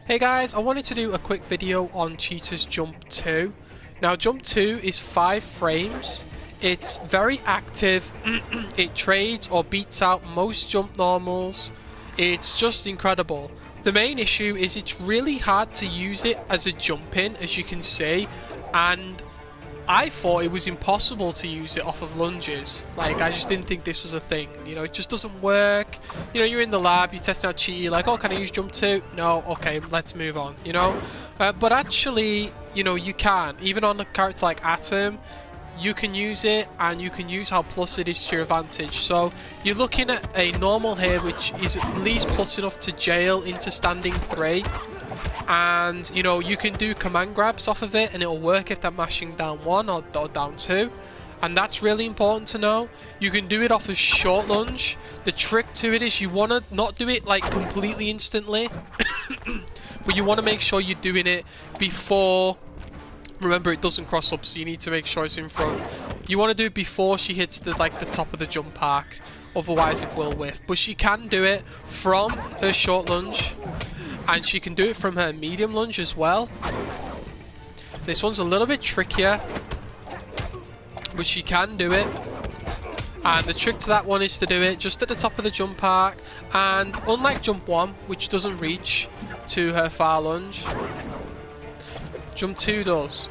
Hey guys, I wanted to do a quick video on Cheetah's Jump 2. Now Jump 2 is 5 frames. It's very active. It trades or beats out most jump normals. It's just incredible. The main issue is it's really hard to use it as a jump in, as you can see, and I thought it was impossible to use it off of lunges. Like, I just didn't think this was a thing. You know, it just doesn't work. You know, you're in the lab, you test out Cheetah, you're like, oh, can I use jump 2? No, okay, let's move on, you know? But actually, you know, you can. Even on a character like Atom, you can use it, and you can use how plus it is to your advantage. So, you're looking at a normal here, which is at least plus enough to jail into standing 3. And you know, you can do command grabs off of it and it'll work if they're mashing down 1 or down 2, and that's really important to know. You can do it off of short lunge. The trick to it is you want to not do it like completely instantly but you want to make sure you're doing it before. Remember, it doesn't cross up, so you need to make sure it's in front. You want to do it before she hits the top of the jump arc, otherwise it will whiff. But she can do it from her short lunge, and she can do it from her medium lunge as well. This one's a little bit trickier, but she can do it. And the trick to that one is to do it just at the top of the jump arc. And unlike jump 1, which doesn't reach to her far lunge, jump 2 does,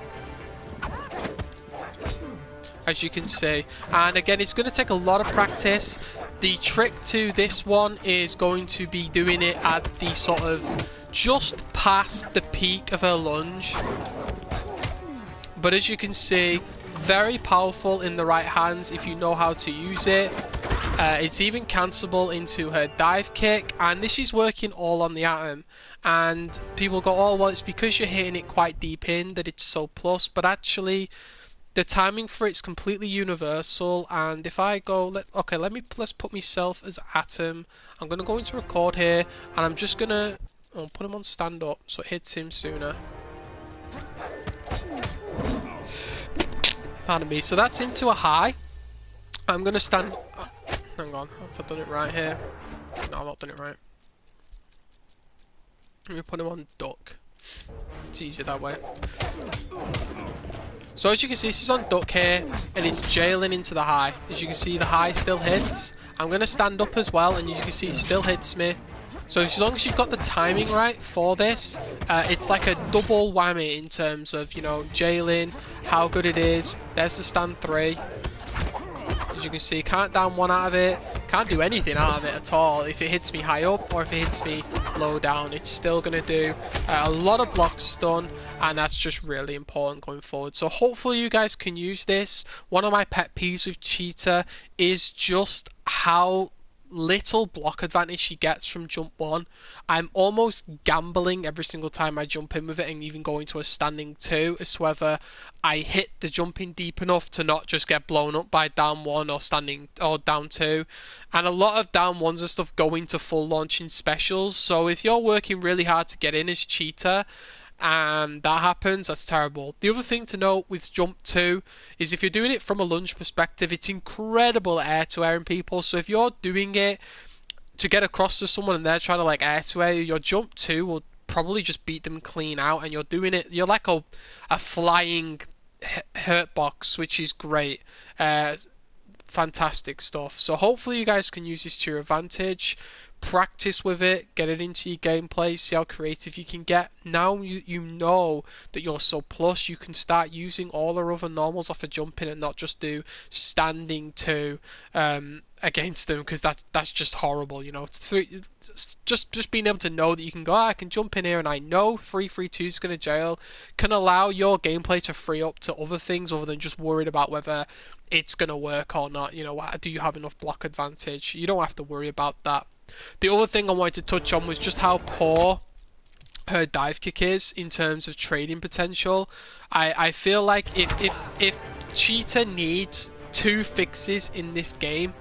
as you can see. And again, it's going to take a lot of practice. The trick to this one is going to be doing it at the sort of just past the peak of her lunge. But as you can see, very powerful in the right hands if you know how to use it. It's even cancelable into her dive kick, and this is working all on the Atom. And people go, oh well, it's because you're hitting it quite deep in that it's so plus, but actually the timing for it's completely universal. And if I go, let's put myself as Atom. I'm gonna go into record here, and I'm just gonna put him on stand up so it hits him sooner. Pardon me. So that's into a high. I'm gonna stand. Hang on, have I done it right here? No, I've not done it right. Let me put him on duck. It's easier that way. So as you can see, this is on duck here, and it's jailing into the high. As you can see, the high still hits. I'm going to stand up as well, and as you can see, it still hits me. So as long as you've got the timing right for this, it's like a double whammy in terms of, you know, jailing, how good it is. There's the stand 3. As you can see, can't down 1 out of it. Can't do anything out of it at all. If it hits me high up or if it hits me low down, it's still going to do a lot of block stun, and that's just really important going forward. So hopefully you guys can use this. One of my pet peeves with Cheetah is just how little block advantage she gets from jump 1. I'm almost gambling every single time I jump in with it, and even going to a standing 2 as to whether I hit the jumping deep enough to not just get blown up by down 1 or standing or down 2. And a lot of down 1s and stuff go into full launching specials, so if you're working really hard to get in as Cheetah and that happens, that's terrible. The other thing to note with jump 2 is if you're doing it from a lunge perspective, it's incredible air to air in people. So if you're doing it to get across to someone and they're trying to like air to air, your jump 2 will probably just beat them clean out, and you're doing it, you're like a flying hurt box, which is great. Fantastic stuff. So hopefully you guys can use this to your advantage. Practice with it, get it into your gameplay, see how creative you can get. Now you know that you're so plus, you can start using all our other normals off of jumping and not just do standing 2 against them, because that's just horrible, you know. Just being able to know that you can go, I can jump in here and I know 3-3-2 is going to jail, can allow your gameplay to free up to other things other than just worried about whether it's going to work or not. You know, do you have enough block advantage? You don't have to worry about that. The other thing I wanted to touch on was just how poor her dive kick is in terms of trading potential. I feel like if Cheetah needs 2 fixes in this game,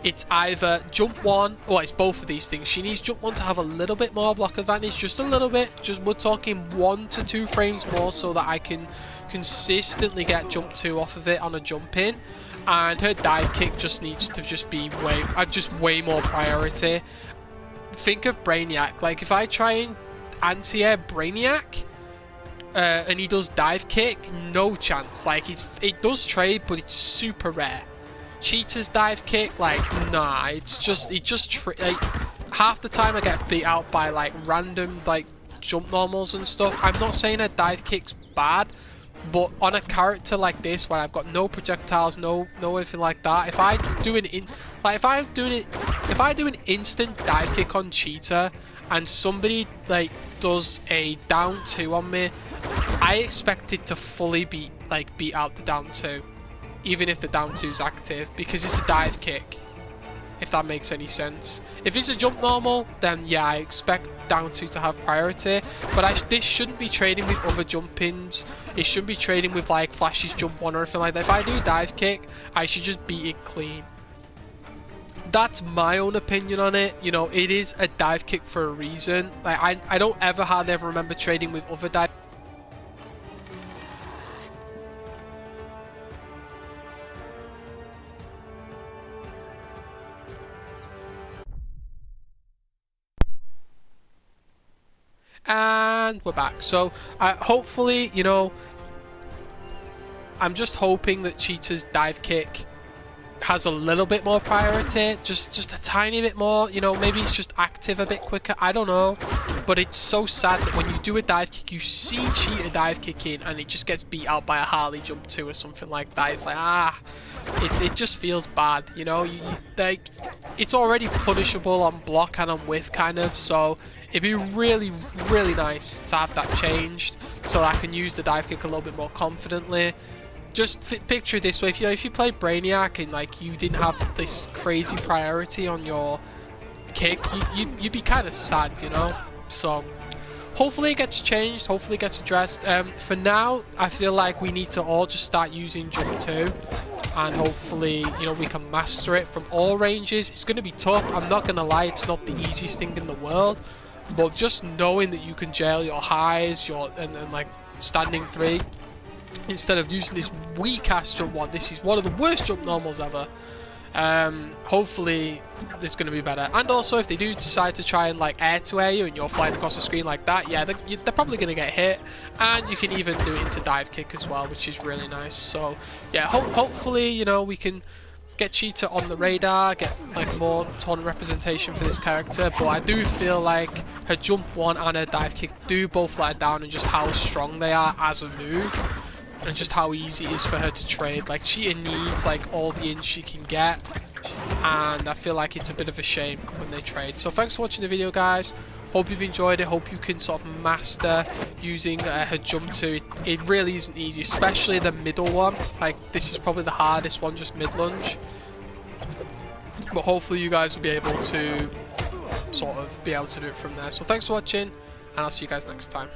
it's either jump 1, or it's both of these things. She needs jump 1 to have a little bit more block advantage, just a little bit. Just we're talking 1 to 2 frames more, so that I can consistently get jump 2 off of it on a jump in. And her dive kick just needs to just be way more priority. Think of Brainiac. Like if I try and anti-air Brainiac, and he does dive kick, no chance. Like, it does trade, but it's super rare. Cheetah's dive kick, like, nah, like, half the time I get beat out by like random like jump normals and stuff. I'm not saying a dive kick's bad, but on a character like this where I've got no projectiles, no anything like that, if I do an instant dive kick on Cheetah and somebody like does a down 2 on me, I expect it to fully beat out the down 2, even if the down 2 is active, because it's a dive kick, if that makes any sense. If it's a jump normal, then yeah, I expect down 2 to have priority, but this shouldn't be trading with other jump-ins. It shouldn't be trading with like Flash's jump 1 or anything like that. If I do dive kick, I should just beat it clean. That's my own opinion on it. You know, it is a dive kick for a reason. Like, I don't hardly ever remember trading with other dive. And we're back. So hopefully, you know, I'm just hoping that Cheetah's dive kick has a little bit more priority, just a tiny bit more. You know, maybe it's just active a bit quicker, I don't know. But it's so sad that when you do a dive kick, you see Cheetah dive kicking and it just gets beat out by a Harley jump 2 or something like that. It's like, it just feels bad, you know. Like, it's already punishable on block and on whiff kind of, so it'd be really, really nice to have that changed so that I can use the dive kick a little bit more confidently. Just picture it this way: if you played Brainiac and like you didn't have this crazy priority on your kick, you'd be kind of sad, you know. So hopefully it gets changed, hopefully it gets addressed. For now, I feel like we need to all just start using jump 2, and hopefully, you know, we can master it from all ranges. It's going to be tough, I'm not going to lie, it's not the easiest thing in the world, but just knowing that you can jail your highs, and like standing 3, instead of using this weak ass jump 1. This is one of the worst jump normals ever. Hopefully it's going to be better. And also, if they do decide to try and like air to air you and you're flying across the screen like that, yeah, they're probably going to get hit, and you can even do it into dive kick as well, which is really nice. So yeah, hopefully, you know, we can get Cheetah on the radar, get like more tournament representation for this character. But I do feel like her jump 1 and her dive kick do both let her down, and just how strong they are as a move, and just how easy it is for her to trade. Like, Cheetah needs like all the ins she can get, and I feel like it's a bit of a shame when they trade. So thanks for watching the video, guys. Hope you've enjoyed it. Hope you can sort of master using her jump 2. It really isn't easy, especially the middle one. Like, this is probably the hardest one, just mid lunge. But hopefully you guys will be able to sort of do it from there. So thanks for watching, and I'll see you guys next time.